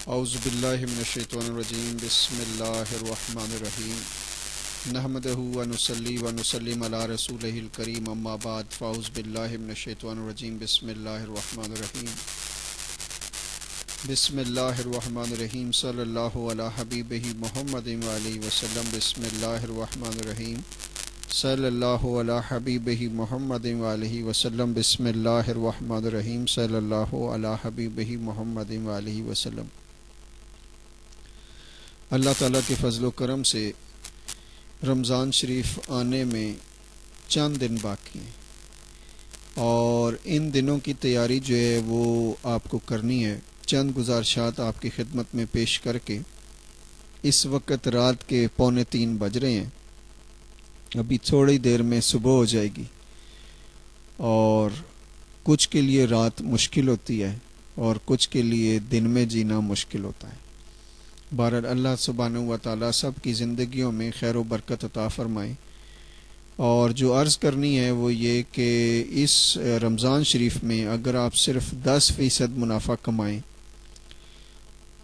اعوذ باللہ من الشیطان الرجیم بسم اللہ الرحمن الرحیم نحمدہ ونصلی ونسلم علی رسولہ الکریم اما بعد فاعوذ باللہ من الشیطان الرجیم بسم اللہ الرحمن الرحیم بسم اللہ الرحمن الرحیم صلی اللہ علی حبیبہ محمد وآلہ وسلم بسم اللہ الرحمن الرحیم صلی اللہ علی حبیبہ محمد وآلہ وسلم بسم اللہ الرحمن الرحیم صلی اللہ علی حبیبہ محمد وآلہ وسلم۔ اللہ تعالیٰ کے فضل و کرم سے رمضان شریف آنے میں چند دن باقی ہیں اور ان دنوں کی تیاری جو ہے وہ آپ کو کرنی ہے۔ چند گزارشات آپ کی خدمت میں پیش کر کے اس وقت رات کے 2:45 بج رہے ہیں، ابھی تھوڑی دیر میں صبح ہو جائے گی اور کچھ کے لیے رات مشکل ہوتی ہے اور کچھ کے لیے دن میں جینا مشکل ہوتا ہے۔ بہرحال اللہ سبحانہ و تعالیٰ سب کی زندگیوں میں خیر و برکت عطا فرمائے۔ اور جو عرض کرنی ہے وہ یہ کہ اس رمضان شریف میں اگر آپ صرف 10% منافع کمائیں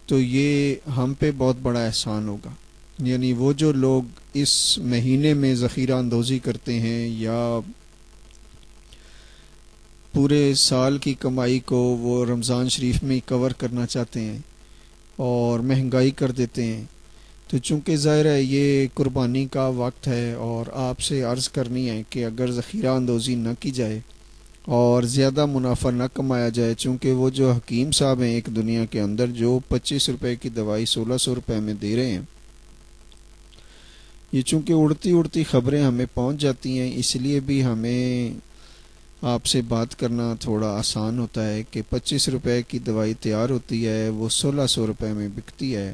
تو یہ ہم پہ بہت بڑا احسان ہوگا۔ یعنی وہ جو لوگ اس مہینے میں ذخیرہ اندوزی کرتے ہیں یا پورے سال کی کمائی کو وہ رمضان شریف میں کور کرنا چاہتے ہیں اور مہنگائی کر دیتے ہیں، تو چونکہ ظاہر ہے یہ قربانی کا وقت ہے اور آپ سے عرض کرنی ہے کہ اگر ذخیرہ اندوزی نہ کی جائے اور زیادہ منافع نہ کمایا جائے، چونکہ وہ جو حکیم صاحب ہیں ایک دنیا کے اندر جو 25 روپے کی دوائی 1600 روپے میں دے رہے ہیں، یہ چونکہ اڑتی اڑتی خبریں ہمیں پہنچ جاتی ہیں، اس لیے بھی ہمیں آپ سے بات کرنا تھوڑا آسان ہوتا ہے کہ 25 روپے کی دوائی تیار ہوتی ہے وہ 1600 روپے میں بکتی ہے،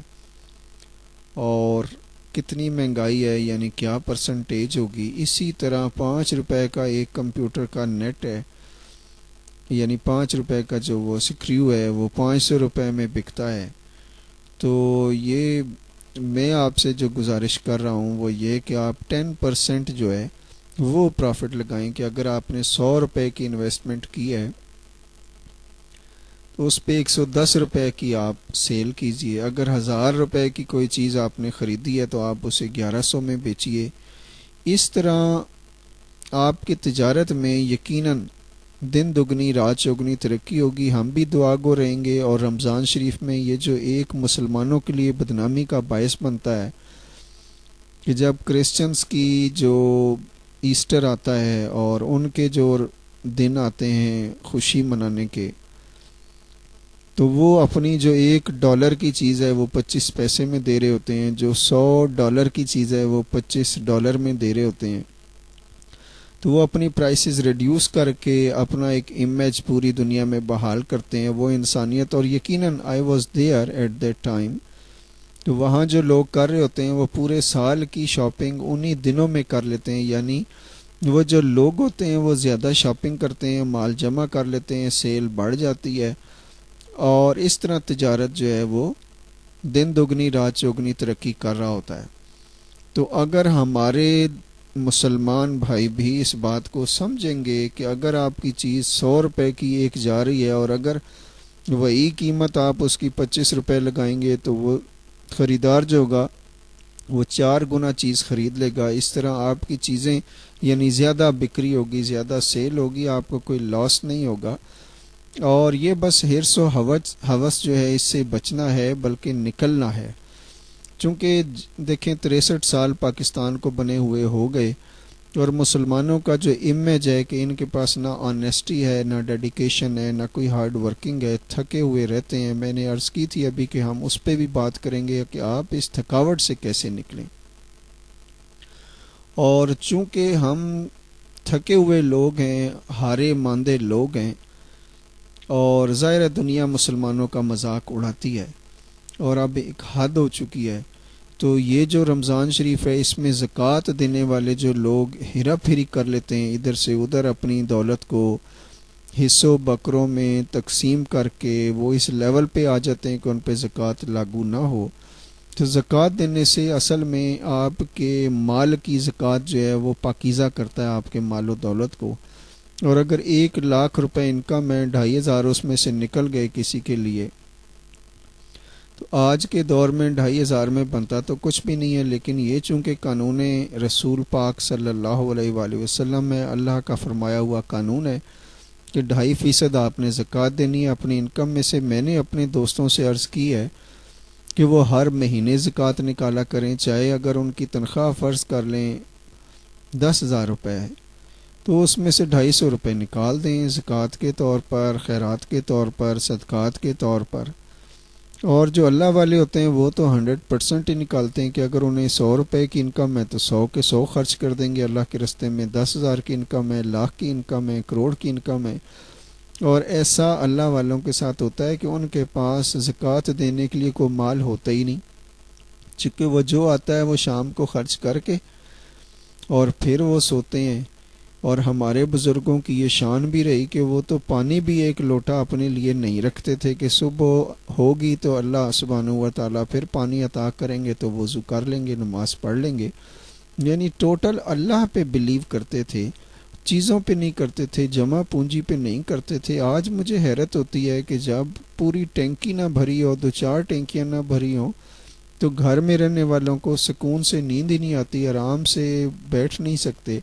اور کتنی مہنگائی ہے یعنی کیا پرسنٹیج ہوگی۔ اسی طرح 5 روپے کا ایک کمپیوٹر کا نیٹ ہے، یعنی 5 روپے کا جو وہ سکریو ہے وہ 500 روپے میں بکتا ہے۔ تو یہ میں آپ سے جو گزارش کر رہا ہوں وہ یہ کہ آپ 10% جو ہے وہ پرافٹ لگائیں کہ اگر آپ نے 100 روپے کی انویسٹمنٹ کی ہے تو اس پہ 110 روپے کی آپ سیل کیجئے۔ اگر 1000 روپے کی کوئی چیز آپ نے خریدی ہے تو آپ اسے 1100 میں بیچیے۔ اس طرح آپ کی تجارت میں یقیناً دن دگنی رات چوگنی ترقی ہوگی۔ ہم بھی دعا گو رہیں گے، اور رمضان شریف میں یہ جو ایک مسلمانوں کے لیے بدنامی کا باعث بنتا ہے کہ جب کرسچنز کی جو ایسٹر آتا ہے اور ان کے جو دن آتے ہیں خوشی منانے کے، تو وہ اپنی جو $1 کی چیز ہے وہ 25 پیسے میں دے رہے ہوتے ہیں، جو $100 کی چیز ہے وہ $25 میں دے رہے ہوتے ہیں۔ تو وہ اپنی پرائسز ریڈیوس کر کے اپنا ایک امیج پوری دنیا میں بحال کرتے ہیں، وہ انسانیت۔ اور یقیناً I was there at that time, تو وہاں جو لوگ کر رہے ہوتے ہیں وہ پورے سال کی شاپنگ انہی دنوں میں کر لیتے ہیں، یعنی وہ جو لوگ ہوتے ہیں وہ زیادہ شاپنگ کرتے ہیں، مال جمع کر لیتے ہیں، سیل بڑھ جاتی ہے، اور اس طرح تجارت جو ہے وہ دن دگنی رات چوگنی ترقی کر رہا ہوتا ہے۔ تو اگر ہمارے مسلمان بھائی بھی اس بات کو سمجھیں گے کہ اگر آپ کی چیز 100 روپے کی ایک جا رہی ہے اور اگر وہی قیمت آپ اس کی 25 روپے لگائیں گے تو وہ خریدار جو ہوگا وہ 4 گنا چیز خرید لے گا۔ اس طرح آپ کی چیزیں یعنی زیادہ بکری ہوگی، زیادہ سیل ہوگی، آپ کو کوئی لاس نہیں ہوگا۔ اور یہ بس ہرس و ہوس جو ہے اس سے بچنا ہے بلکہ نکلنا ہے، چونکہ دیکھیں 63 سال پاکستان کو بنے ہوئے ہو گئے اور مسلمانوں کا جو امیج ہے کہ ان کے پاس نہ آنیسٹی ہے، نہ ڈیڈیکیشن ہے، نہ کوئی ہارڈ ورکنگ ہے، تھکے ہوئے رہتے ہیں۔ میں نے عرض کی تھی ابھی کہ ہم اس پہ بھی بات کریں گے کہ آپ اس تھکاوٹ سے کیسے نکلیں۔ اور چونکہ ہم تھکے ہوئے لوگ ہیں، ہارے ماندے لوگ ہیں، اور ظاہر دنیا مسلمانوں کا مذاق اڑاتی ہے اور اب ایک حد ہو چکی ہے، تو یہ جو رمضان شریف ہے اس میں زکوٰۃ دینے والے جو لوگ ہیرا پھیری کر لیتے ہیں، ادھر سے ادھر اپنی دولت کو حصوں بکروں میں تقسیم کر کے وہ اس لیول پہ آ جاتے ہیں کہ ان پہ زکوٰۃ لاگو نہ ہو، تو زکوٰۃ دینے سے اصل میں آپ کے مال کی زکوٰۃ جو ہے وہ پاکیزہ کرتا ہے آپ کے مال و دولت کو۔ اور اگر 1 لاکھ روپے انکم ہے، 2500 اس میں سے نکل گئے کسی کے لیے، تو آج کے دور میں 2500 میں بنتا تو کچھ بھی نہیں ہے، لیکن یہ چونکہ قانون رسول پاک صلی اللہ علیہ وآلہ وسلم میں اللہ کا فرمایا ہوا قانون ہے کہ 2.5% آپ نے زکوٰۃ دینی ہے اپنی انکم میں سے۔ میں نے اپنے دوستوں سے عرض کی ہے کہ وہ ہر مہینے زکوٰۃ نکالا کریں، چاہے اگر ان کی تنخواہ فرض کر لیں 10,000 روپے ہے تو اس میں سے 250 روپے نکال دیں زکوٰۃ کے طور پر، خیرات کے طور پر، صدقات کے طور پر۔ اور جو اللہ والے ہوتے ہیں وہ تو 100% ہی نکالتے ہیں کہ اگر انہیں 100 روپے کی انکم ہے تو 100 کے 100 خرچ کر دیں گے اللہ کے راستے میں، 10,000 کی انکم ہے، لاکھ کی انکم ہے، کروڑ کی انکم ہے۔ اور ایسا اللہ والوں کے ساتھ ہوتا ہے کہ ان کے پاس زکوٰۃ دینے کے لیے کوئی مال ہوتا ہی نہیں، چونکہ وہ جو آتا ہے وہ شام کو خرچ کر کے اور پھر وہ سوتے ہیں۔ اور ہمارے بزرگوں کی یہ شان بھی رہی کہ وہ تو پانی بھی ایک لوٹا اپنے لیے نہیں رکھتے تھے کہ صبح ہوگی تو اللہ سبحانہ و تعالیٰ پھر پانی عطا کریں گے تو وضو کر لیں گے، نماز پڑھ لیں گے۔ یعنی ٹوٹل اللہ پہ بلیو کرتے تھے، چیزوں پہ نہیں کرتے تھے، جمع پونجی پہ نہیں کرتے تھے۔ آج مجھے حیرت ہوتی ہے کہ جب پوری ٹینکی نہ بھری ہو، 2-4 ٹینکیاں نہ بھری ہوں، تو گھر میں رہنے والوں کو سکون سے نیند ہی نہیں آتی، آرام سے بیٹھ نہیں سکتے،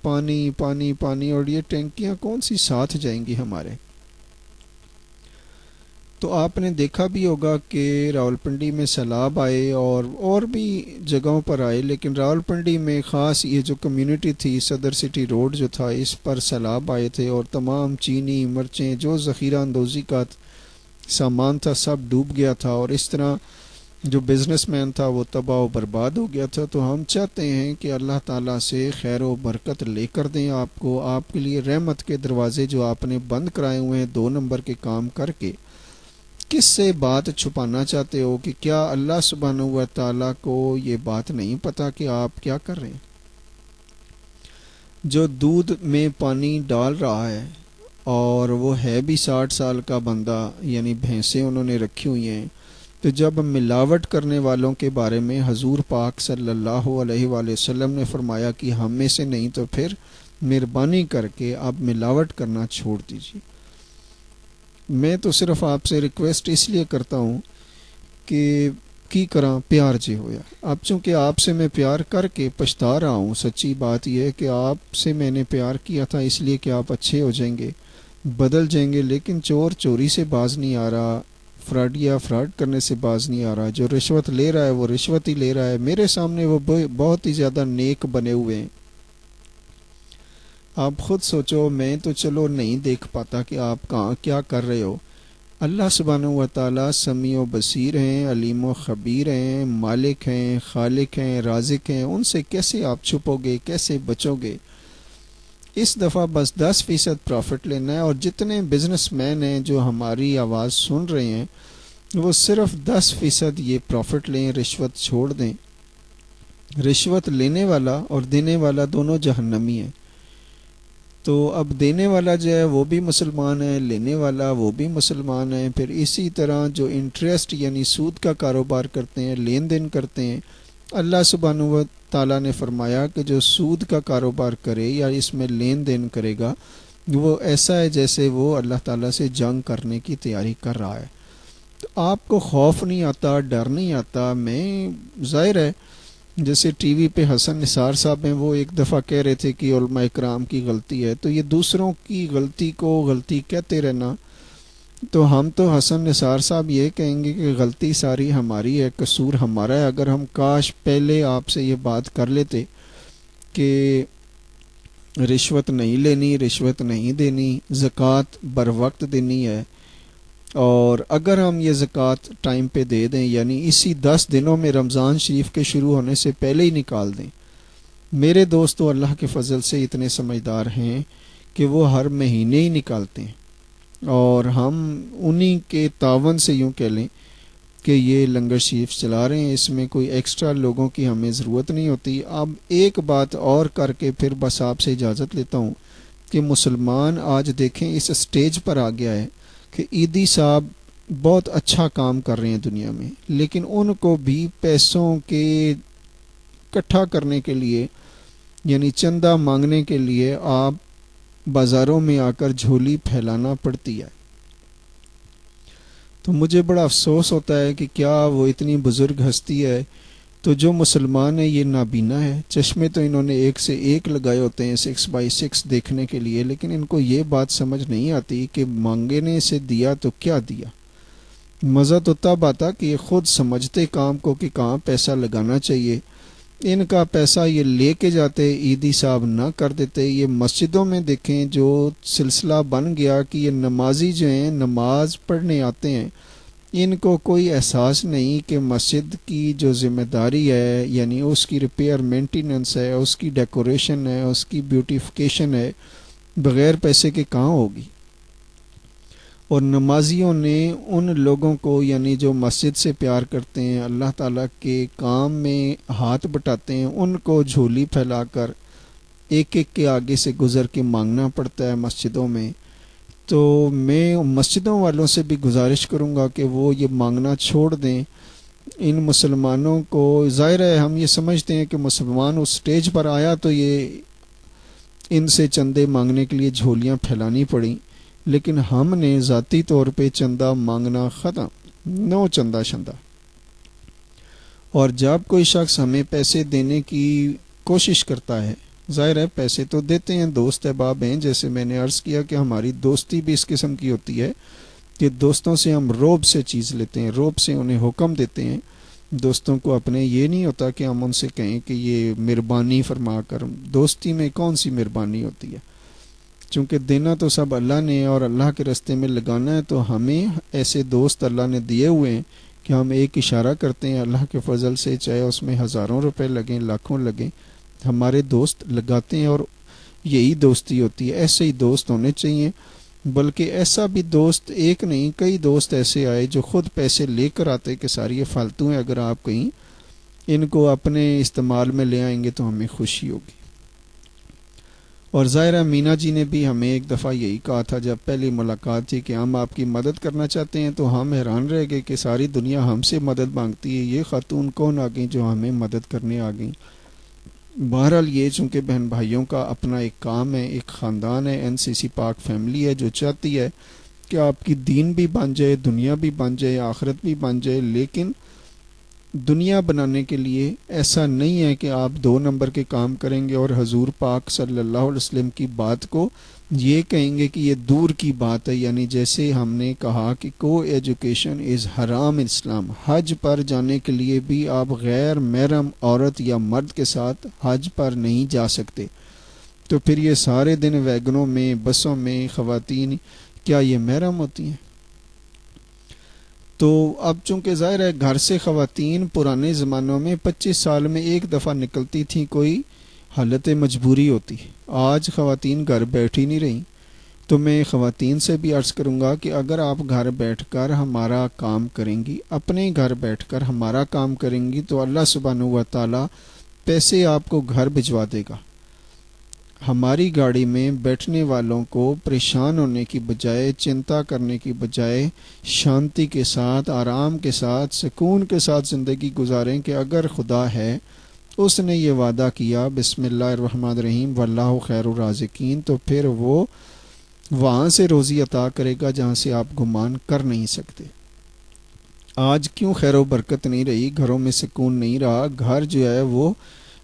پانی پانی پانی، اور یہ ٹینکیاں کون سی ساتھ جائیں گی ہمارے۔ تو آپ نے دیکھا بھی ہوگا کہ راولپنڈی میں سیلاب آئے اور بھی جگہوں پر آئے، لیکن راولپنڈی میں خاص یہ جو کمیونٹی تھی، صدر سٹی روڈ جو تھا، اس پر سیلاب آئے تھے اور تمام چینی مرچیں جو ذخیرہ اندوزی کا سامان تھا سب ڈوب گیا تھا، اور اس طرح جو بزنس مین تھا وہ تباہ و برباد ہو گیا تھا۔ تو ہم چاہتے ہیں کہ اللہ تعالیٰ سے خیر و برکت لے کر دیں آپ کو، آپ کے لیے رحمت کے دروازے جو آپ نے بند کرائے ہوئے ہیں 2 نمبر کے کام کر کے۔ کس سے بات چھپانا چاہتے ہو کہ کیا اللہ سبحانہ و تعالیٰ کو یہ بات نہیں پتہ کہ آپ کیا کر رہے ہیں؟ جو دودھ میں پانی ڈال رہا ہے اور وہ ہے بھی 60 سال کا بندہ، یعنی بھینسیں انہوں نے رکھی ہوئی ہیں، تو جب ملاوٹ کرنے والوں کے بارے میں حضور پاک صلی اللہ علیہ وآلہ وسلم نے فرمایا کہ ہم میں سے نہیں تو پھر مہربانی کر کے آپ ملاوٹ کرنا چھوڑ دیجیے۔ میں تو صرف آپ سے ریکویسٹ اس لیے کرتا ہوں کہ کی کراں پیار جی ہویا۔ اب چونکہ آپ سے میں پیار کر کے پچھتا رہا ہوں، سچی بات یہ ہے کہ آپ سے میں نے پیار کیا تھا اس لیے کہ آپ اچھے ہو جائیں گے، بدل جائیں گے، لیکن چور چوری سے باز نہیں آ رہا، فراڈیا فراڈ کرنے سے باز نہیں آ رہا، جو رشوت لے رہا ہے وہ رشوت ہی لے رہا ہے۔ میرے سامنے وہ بہت ہی زیادہ نیک بنے ہوئے ہیں، آپ خود سوچو، میں تو چلو نہیں دیکھ پاتا کہ آپ کہاں کیا کر رہے ہو۔ اللہ سبحانہ و تعالیٰ سمیع و بصیر ہیں، علیم و خبیر ہیں، مالک ہیں، خالق ہیں، رازق ہیں، ان سے کیسے آپ چھپو گے، کیسے بچو گے؟ اس دفعہ بس 10% پروفٹ لینا ہے، اور جتنے بزنس مین ہیں جو ہماری آواز سن رہے ہیں وہ صرف 10% یہ پروفٹ لیں، رشوت چھوڑ دیں۔ رشوت لینے والا اور دینے والا دونوں جہنمی ہیں۔ تو اب دینے والا جو ہے وہ بھی مسلمان ہے، لینے والا وہ بھی مسلمان ہے۔ پھر اسی طرح جو انٹرسٹ یعنی سود کا کاروبار کرتے ہیں، لین دین کرتے ہیں، اللہ سبحانہ و تعالیٰ نے فرمایا کہ جو سود کا کاروبار کرے یا اس میں لین دین کرے گا وہ ایسا ہے جیسے وہ اللہ تعالیٰ سے جنگ کرنے کی تیاری کر رہا ہے۔ تو آپ کو خوف نہیں آتا، ڈر نہیں آتا؟ میں ظاہر ہے جیسے ٹی وی پہ حسن نثار صاحب ہیں، وہ ایک دفعہ کہہ رہے تھے کہ علماء اکرام کی غلطی ہے، تو یہ دوسروں کی غلطی کو غلطی کہتے رہنا، تو ہم تو حسن نثار صاحب یہ کہیں گے کہ غلطی ساری ہماری ہے، قصور ہمارا ہے۔ اگر ہم کاش پہلے آپ سے یہ بات کر لیتے کہ رشوت نہیں لینی، رشوت نہیں دینی، زکوٰۃ بر وقت دینی ہے، اور اگر ہم یہ زکوٰۃ ٹائم پہ دے دیں، یعنی اسی 10 دنوں میں رمضان شریف کے شروع ہونے سے پہلے ہی نکال دیں۔ میرے دوست تو اللہ کے فضل سے اتنے سمجھدار ہیں کہ وہ ہر مہینے ہی نکالتے ہیں، اور ہم انہی کے تعاون سے یوں کہہ لیں کہ یہ لنگر شریف چلا رہے ہیں، اس میں کوئی ایکسٹرا لوگوں کی ہمیں ضرورت نہیں ہوتی۔ اب ایک بات اور کر کے پھر بس آپ سے اجازت لیتا ہوں کہ مسلمان آج دیکھیں اس سٹیج پر آ گیا ہے کہ عیدی صاحب بہت اچھا کام کر رہے ہیں دنیا میں، لیکن ان کو بھی پیسوں کے اکٹھا کرنے کے لیے یعنی چندہ مانگنے کے لیے آپ بازاروں میں آ کر جھولی پھیلانا پڑتی ہے۔ تو مجھے بڑا افسوس ہوتا ہے کہ کیا وہ اتنی بزرگ ہستی ہے، تو جو مسلمان ہے یہ نابینا ہے، چشمے تو انہوں نے ایک سے ایک لگائے ہوتے ہیں 6x6 دیکھنے کے لیے، لیکن ان کو یہ بات سمجھ نہیں آتی کہ مانگنے سے دیا تو کیا دیا۔ مزہ تو تب آتا کہ یہ خود سمجھتے کام کو کہ کہاں پیسہ لگانا چاہیے، ان کا پیسہ یہ لے کے جاتے، عیدی صاحب نہ کر دیتے۔ یہ مسجدوں میں دیکھیں جو سلسلہ بن گیا کہ یہ نمازی جو ہیں نماز پڑھنے آتے ہیں، ان کو کوئی احساس نہیں کہ مسجد کی جو ذمہ داری ہے، یعنی اس کی ریپیئر مینٹیننس ہے، اس کی ڈیکوریشن ہے، اس کی بیوٹیفیکیشن ہے، بغیر پیسے کے کہاں ہوگی۔ اور نمازیوں نے ان لوگوں کو، یعنی جو مسجد سے پیار کرتے ہیں، اللہ تعالیٰ کے کام میں ہاتھ بٹاتے ہیں، ان کو جھولی پھیلا کر ایک ایک کے آگے سے گزر کے مانگنا پڑتا ہے مسجدوں میں۔ تو میں مسجدوں والوں سے بھی گزارش کروں گا کہ وہ یہ مانگنا چھوڑ دیں۔ ان مسلمانوں کو، ظاہر ہے ہم یہ سمجھتے ہیں کہ مسلمان اس سٹیج پر آیا تو یہ ان سے چندے مانگنے کے لیے جھولیاں پھیلانی پڑیں، لیکن ہم نے ذاتی طور پہ چندہ مانگنا ختم، نو چندہ شندہ۔ اور جب کوئی شخص ہمیں پیسے دینے کی کوشش کرتا ہے، ظاہر ہے پیسے تو دیتے ہیں، دوست احباب ہیں، جیسے میں نے عرض کیا کہ ہماری دوستی بھی اس قسم کی ہوتی ہے کہ دوستوں سے ہم روب سے چیز لیتے ہیں، روب سے انہیں حکم دیتے ہیں۔ دوستوں کو اپنے یہ نہیں ہوتا کہ ہم ان سے کہیں کہ یہ مہربانی فرما کر، دوستی میں کون سی مہربانی ہوتی ہے، چونکہ دینا تو سب اللہ نے ہے اور اللہ کے راستے میں لگانا ہے، تو ہمیں ایسے دوست اللہ نے دیے ہوئے ہیں کہ ہم ایک اشارہ کرتے ہیں اللہ کے فضل سے، چاہے اس میں ہزاروں روپے لگیں، لاکھوں لگیں، ہمارے دوست لگاتے ہیں، اور یہی دوستی ہوتی ہے۔ ایسے ہی دوست ہونے چاہیے، بلکہ ایسا بھی دوست ایک نہیں، کئی دوست ایسے آئے جو خود پیسے لے کر آتے کہ ساری یہ فالتو ہیں، اگر آپ کہیں ان کو اپنے استعمال میں لے آئیں گے تو ہمیں خوشی ہوگی۔ اور ظاہرہ مینا جی نے بھی ہمیں ایک دفعہ یہی کہا تھا جب پہلی ملاقات تھی کہ ہم آپ کی مدد کرنا چاہتے ہیں، تو ہم حیران رہ گئے کہ ساری دنیا ہم سے مدد مانگتی ہے، یہ خاتون کون آ گئیں جو ہمیں مدد کرنے آ گئیں۔ بہرحال یہ چونکہ بہن بھائیوں کا اپنا ایک کام ہے، ایک خاندان ہے، NCC پاک فیملی ہے جو چاہتی ہے کہ آپ کی دین بھی بن جائے، دنیا بھی بن جائے، آخرت بھی بن جائے، لیکن دنیا بنانے کے لیے ایسا نہیں ہے کہ آپ 2 نمبر کے کام کریں گے اور حضور پاک صلی اللہ علیہ وسلم کی بات کو یہ کہیں گے کہ یہ دور کی بات ہے۔ یعنی جیسے ہم نے کہا کہ کو ایجوکیشن از حرام اسلام، حج پر جانے کے لیے بھی آپ غیر محرم عورت یا مرد کے ساتھ حج پر نہیں جا سکتے، تو پھر یہ سارے دن ویگنوں میں، بسوں میں خواتین کیا یہ محرم ہوتی ہیں؟ تو اب چونکہ ظاہر ہے گھر سے خواتین پرانے زمانوں میں 25 سال میں ایک دفعہ نکلتی تھیں، کوئی حالت مجبوری ہوتی، آج خواتین گھر بیٹھ ہی نہیں رہیں۔ تو میں خواتین سے بھی عرض کروں گا کہ اگر آپ گھر بیٹھ کر ہمارا کام کریں گی، اپنے گھر بیٹھ کر ہمارا کام کریں گی، تو اللہ سبحانہ و تعالیٰ پیسے آپ کو گھر بھجوا دے گا۔ ہماری گاڑی میں بیٹھنے والوں کو پریشان ہونے کی بجائے، چنتا کرنے کی بجائے، شانتی کے ساتھ، آرام کے ساتھ، سکون کے ساتھ زندگی گزاریں کہ اگر خدا ہے، اس نے یہ وعدہ کیا بسم اللہ الرحمن الرحیم واللہ خیر الرازقین، تو پھر وہ وہاں سے روزی عطا کرے گا جہاں سے آپ گمان کر نہیں سکتے۔ آج کیوں خیر و برکت نہیں رہی، گھروں میں سکون نہیں رہا؟ گھر جو ہے وہ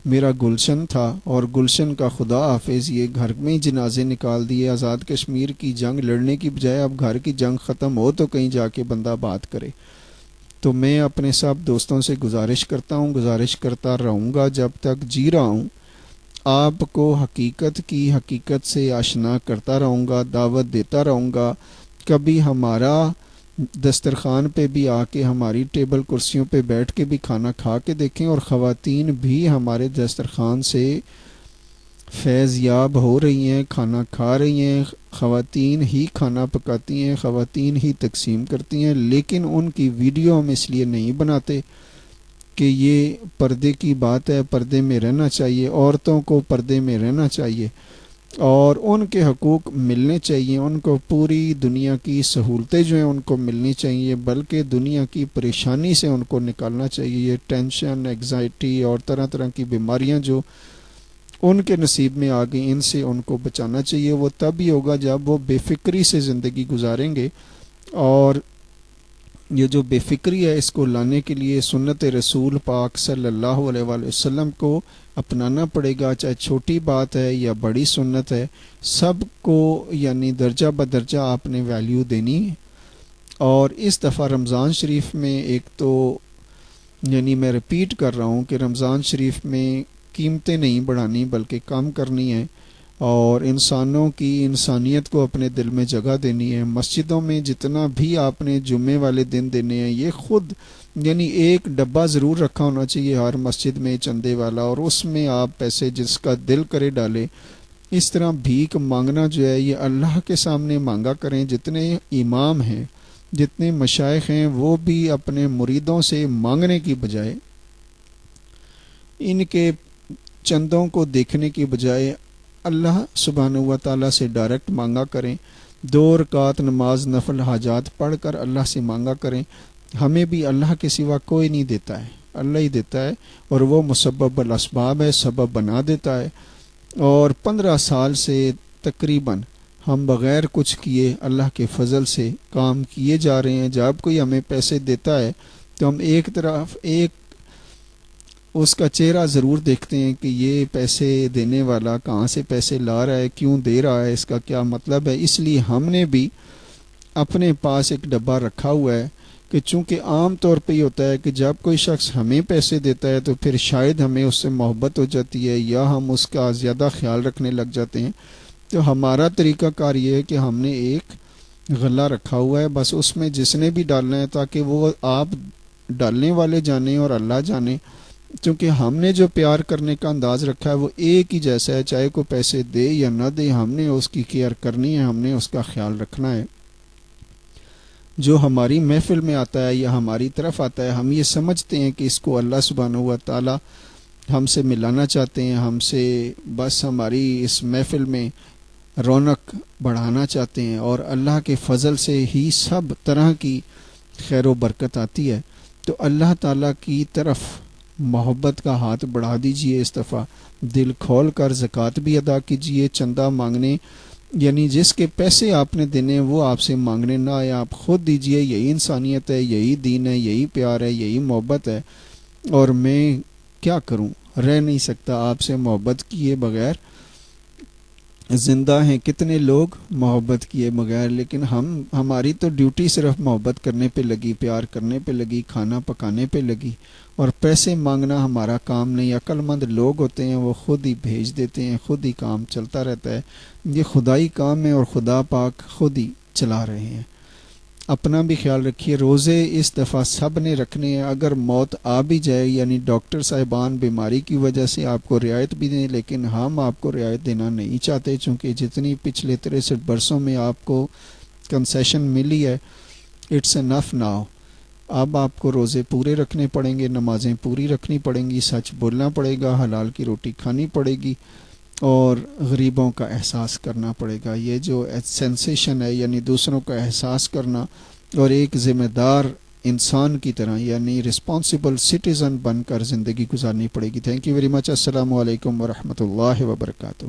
میرا گلشن تھا، اور گلشن کا خدا حافظ یہ گھر میں جنازے نکال دیے۔ آزاد کشمیر کی جنگ لڑنے کی بجائے اب گھر کی جنگ ختم ہو تو کہیں جا کے بندہ بات کرے۔ تو میں اپنے سب دوستوں سے گزارش کرتا ہوں، گزارش کرتا رہوں گا جب تک جی رہا ہوں، آپ کو حقیقت کی حقیقت سے آشنا کرتا رہوں گا، دعوت دیتا رہوں گا۔ کبھی ہمارا دسترخوان پہ بھی آ کے، ہماری ٹیبل کرسیوں پہ بیٹھ کے بھی کھانا کھا کے دیکھیں، اور خواتین بھی ہمارے دسترخوان سے فیض یاب ہو رہی ہیں، کھانا کھا رہی ہیں، خواتین ہی کھانا پکاتی ہیں، خواتین ہی تقسیم کرتی ہیں، لیکن ان کی ویڈیو ہم اس لیے نہیں بناتے کہ یہ پردے کی بات ہے، پردے میں رہنا چاہیے، عورتوں کو پردے میں رہنا چاہیے اور ان کے حقوق ملنے چاہیے، ان کو پوری دنیا کی سہولتیں جو ہیں ان کو ملنی چاہیے، بلکہ دنیا کی پریشانی سے ان کو نکالنا چاہیے۔ یہ ٹینشن، ایگزائٹی اور طرح طرح کی بیماریاں جو ان کے نصیب میں آ گئی، ان سے ان کو بچانا چاہیے۔ وہ تب ہی ہوگا جب وہ بے فکری سے زندگی گزاریں گے اور یہ جو بے فکری ہے اس کو لانے کے لیے سنت رسول پاک صلی اللہ علیہ وآلہ وسلم کو اپنانا پڑے گا، چاہے چھوٹی بات ہے یا بڑی سنت ہے، سب کو یعنی درجہ بدرجہ آپ نے ویلیو دینی ہے۔ اور اس دفعہ رمضان شریف میں ایک تو یعنی میں ریپیٹ کر رہا ہوں کہ رمضان شریف میں قیمتیں نہیں بڑھانی بلکہ کم کرنی ہے، اور انسانوں کی انسانیت کو اپنے دل میں جگہ دینی ہے۔ مسجدوں میں جتنا بھی آپ نے جمعے والے دن دینے ہیں، یہ خود یعنی ایک ڈبہ ضرور رکھا ہونا چاہیے ہر مسجد میں چندے والا، اور اس میں آپ پیسے جس کا دل کرے ڈالے۔ اس طرح بھیک مانگنا جو ہے یہ اللہ کے سامنے مانگا کریں۔ جتنے امام ہیں، جتنے مشائخ ہیں، وہ بھی اپنے مریدوں سے مانگنے کی بجائے، ان کے چندوں کو دیکھنے کی بجائے اللہ سبحانہ و تعالیٰ سے ڈائریکٹ مانگا کریں۔ 2 رکعت نماز نفل حاجات پڑھ کر اللہ سے مانگا کریں۔ ہمیں بھی اللہ کے سوا کوئی نہیں دیتا ہے، اللہ ہی دیتا ہے، اور وہ مسبب الاسباب ہے، سبب بنا دیتا ہے۔ اور 15 سال سے تقریباً ہم بغیر کچھ کیے اللہ کے فضل سے کام کیے جا رہے ہیں۔ جب کوئی ہمیں پیسے دیتا ہے تو ہم ایک طرف اس کا چہرہ ضرور دیکھتے ہیں کہ یہ پیسے دینے والا کہاں سے پیسے لا رہا ہے، کیوں دے رہا ہے، اس کا کیا مطلب ہے۔ اس لیے ہم نے بھی اپنے پاس ایک ڈبہ رکھا ہوا ہے کہ چونکہ عام طور پہ یہ ہوتا ہے کہ جب کوئی شخص ہمیں پیسے دیتا ہے تو پھر شاید ہمیں اس سے محبت ہو جاتی ہے یا ہم اس کا زیادہ خیال رکھنے لگ جاتے ہیں۔ تو ہمارا طریقہ کار یہ ہے کہ ہم نے ایک غلہ رکھا ہوا ہے، بس اس میں جس نے بھی ڈالنا ہے تاکہ وہ آپ ڈالنے والے جانیں اور اللہ جانے، کیونکہ ہم نے جو پیار کرنے کا انداز رکھا ہے وہ ایک ہی جیسا ہے، چاہے کوئی پیسے دے یا نہ دے، ہم نے اس کی کیئر کرنی ہے، ہم نے اس کا خیال رکھنا ہے۔ جو ہماری محفل میں آتا ہے یا ہماری طرف آتا ہے، ہم یہ سمجھتے ہیں کہ اس کو اللہ سبحانہ و تعالی ہم سے ملانا چاہتے ہیں، ہم سے بس ہماری اس محفل میں رونق بڑھانا چاہتے ہیں، اور اللہ کے فضل سے ہی سب طرح کی خیر و برکت آتی ہے۔ تو اللہ تعالیٰ کی طرف محبت کا ہاتھ بڑھا دیجئے، اس دفعہ دل کھول کر زکوٰۃ بھی ادا کیجئے۔ چندہ مانگنے یعنی جس کے پیسے آپ نے دینے وہ آپ سے مانگنے نہ آئے، آپ خود دیجئے۔ یہی انسانیت ہے، یہی دین ہے، یہی پیار ہے، یہی محبت ہے۔ اور میں کیا کروں، رہ نہیں سکتا آپ سے محبت کیے بغیر۔ زندہ ہیں کتنے لوگ محبت کیے بغیر، لیکن ہماری تو ڈیوٹی صرف محبت کرنے پہ لگی، پیار کرنے پہ لگی، کھانا پکانے پہ لگی، اور پیسے مانگنا ہمارا کام نہیں۔ عقل مند لوگ ہوتے ہیں وہ خود ہی بھیج دیتے ہیں، خود ہی کام چلتا رہتا ہے۔ یہ خدائی کام ہے اور خدا پاک خود ہی چلا رہے ہیں۔ اپنا بھی خیال رکھیے۔ روزے اس دفعہ سب نے رکھنے ہیں۔ اگر موت آ بھی جائے، یعنی ڈاکٹر صاحبان بیماری کی وجہ سے آپ کو رعایت بھی دیں، لیکن ہم آپ کو رعایت دینا نہیں چاہتے، چونکہ جتنی پچھلے 63 برسوں میں آپ کو کنسیشن ملی ہے، اٹس انف ناؤ۔ اب آپ کو روزے پورے رکھنے پڑیں گے، نمازیں پوری رکھنی پڑیں گی، سچ بولنا پڑے گا، حلال کی روٹی کھانی پڑے گی، اور غریبوں کا احساس کرنا پڑے گا۔ یہ جو سینسیشن ہے، یعنی دوسروں کا احساس کرنا، اور ایک ذمہ دار انسان کی طرح یعنی رسپانسبل سٹیزن بن کر زندگی گزارنی پڑے گی۔ Thank you very much. السلام علیکم ورحمۃ اللہ وبرکاتہ۔